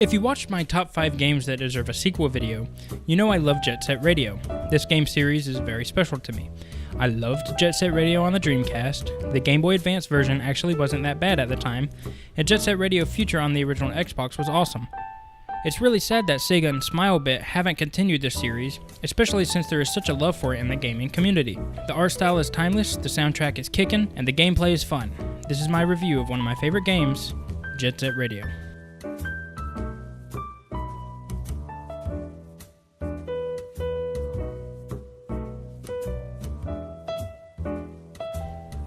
If you watched my top 5 games that deserve a sequel video, you know I love Jet Set Radio. This game series is very special to me. I loved Jet Set Radio on the Dreamcast, the Game Boy Advance version actually wasn't that bad at the time, and Jet Set Radio Future on the original Xbox was awesome. It's really sad that Sega and Smilebit haven't continued this series, especially since there is such a love for it in the gaming community. The art style is timeless, the soundtrack is kickin', and the gameplay is fun. This is my review of one of my favorite games, Jet Set Radio.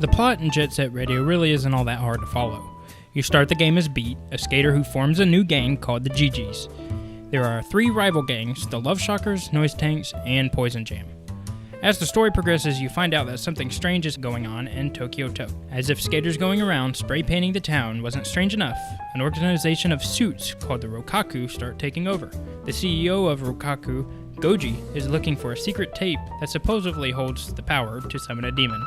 The plot in Jet Set Radio really isn't all that hard to follow. You start the game as Beat, a skater who forms a new gang called the GGs. There are 3 rival gangs, the Love Shockers, Noise Tanks, and Poison Jam. As the story progresses, you find out that something strange is going on in Tokyo-to. As if skaters going around spray painting the town wasn't strange enough, an organization of suits called the Rokaku start taking over. The CEO of Rokaku, Goji, is looking for a secret tape that supposedly holds the power to summon a demon.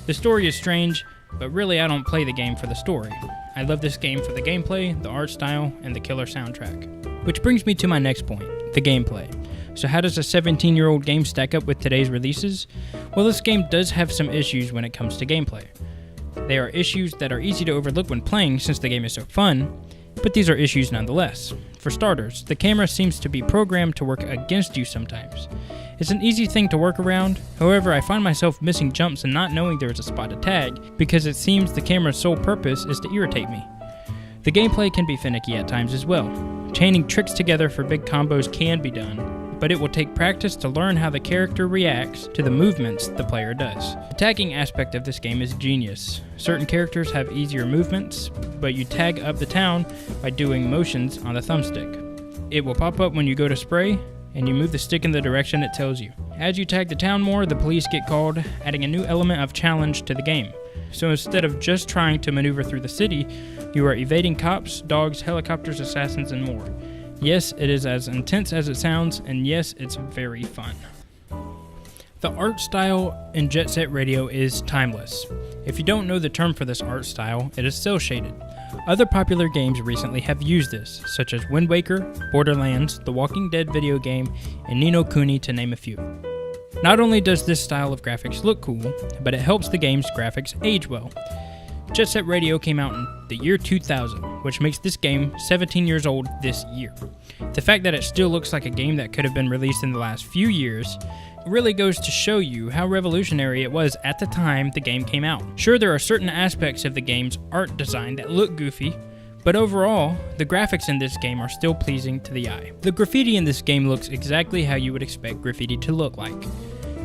The story is strange, but really I don't play the game for the story. I love this game for the gameplay, the art style, and the killer soundtrack. Which brings me to my next point, the gameplay. So how does a 17-year-old game stack up with today's releases? Well, this game does have some issues when it comes to gameplay. They are issues that are easy to overlook when playing since the game is so fun, but these are issues nonetheless. For starters, the camera seems to be programmed to work against you sometimes. It's an easy thing to work around, however I find myself missing jumps and not knowing there is a spot to tag because it seems the camera's sole purpose is to irritate me. The gameplay can be finicky at times as well. Chaining tricks together for big combos can be done, but it will take practice to learn how the character reacts to the movements the player does. The tagging aspect of this game is genius. Certain characters have easier movements, but you tag up the town by doing motions on the thumbstick. It will pop up when you go to spray, and you move the stick in the direction it tells you. As you tag the town more, the police get called, adding a new element of challenge to the game. So instead of just trying to maneuver through the city, you are evading cops, dogs, helicopters, assassins, and more. Yes, it is as intense as it sounds, and yes, it's very fun. The art style in Jet Set Radio is timeless. If you don't know the term for this art style, it is cel-shaded. Other popular games recently have used this, such as Wind Waker, Borderlands, The Walking Dead video game, and Ni no Kuni to name a few. Not only does this style of graphics look cool, but it helps the game's graphics age well. Jet Set Radio came out in the year 2000, which makes this game 17 years old this year. The fact that it still looks like a game that could have been released in the last few years really goes to show you how revolutionary it was at the time the game came out. Sure, there are certain aspects of the game's art design that look goofy, but overall, the graphics in this game are still pleasing to the eye. The graffiti in this game looks exactly how you would expect graffiti to look like.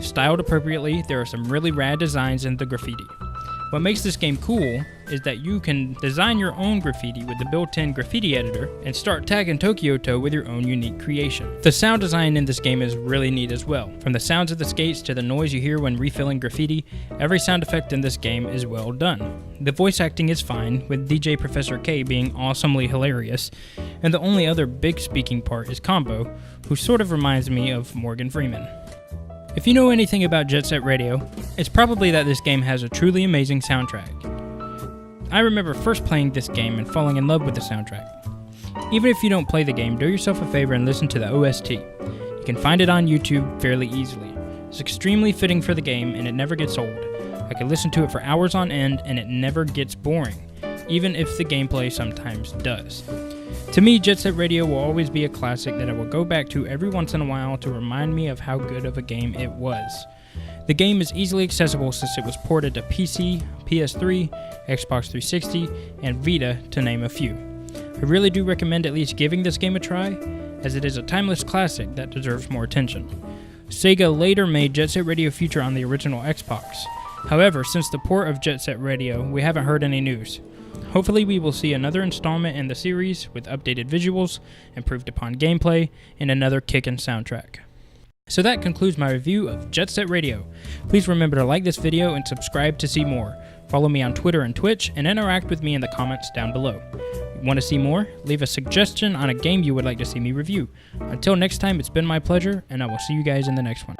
Styled appropriately, there are some really rad designs in the graffiti. What makes this game cool is that you can design your own graffiti with the built-in graffiti editor and start tagging Tokyo-to with your own unique creation. The sound design in this game is really neat as well. From the sounds of the skates to the noise you hear when refilling graffiti, every sound effect in this game is well done. The voice acting is fine, with DJ Professor K being awesomely hilarious, and the only other big speaking part is Combo, who sort of reminds me of Morgan Freeman. If you know anything about Jet Set Radio, it's probably that this game has a truly amazing soundtrack. I remember first playing this game and falling in love with the soundtrack. Even if you don't play the game, do yourself a favor and listen to the OST. You can find it on YouTube fairly easily. It's extremely fitting for the game and it never gets old. I can listen to it for hours on end and it never gets boring, even if the gameplay sometimes does. To me, Jet Set Radio will always be a classic that I will go back to every once in a while to remind me of how good of a game it was. The game is easily accessible since it was ported to PC, PS3, Xbox 360, and Vita, to name a few. I really do recommend at least giving this game a try, as it is a timeless classic that deserves more attention. Sega later made Jet Set Radio Future on the original Xbox. However, since the port of Jet Set Radio, we haven't heard any news. Hopefully we will see another installment in the series with updated visuals, improved upon gameplay, and another kickin' soundtrack. So that concludes my review of Jet Set Radio. Please remember to like this video and subscribe to see more. Follow me on Twitter and Twitch and interact with me in the comments down below. Want to see more? Leave a suggestion on a game you would like to see me review. Until next time, it's been my pleasure, and I will see you guys in the next one.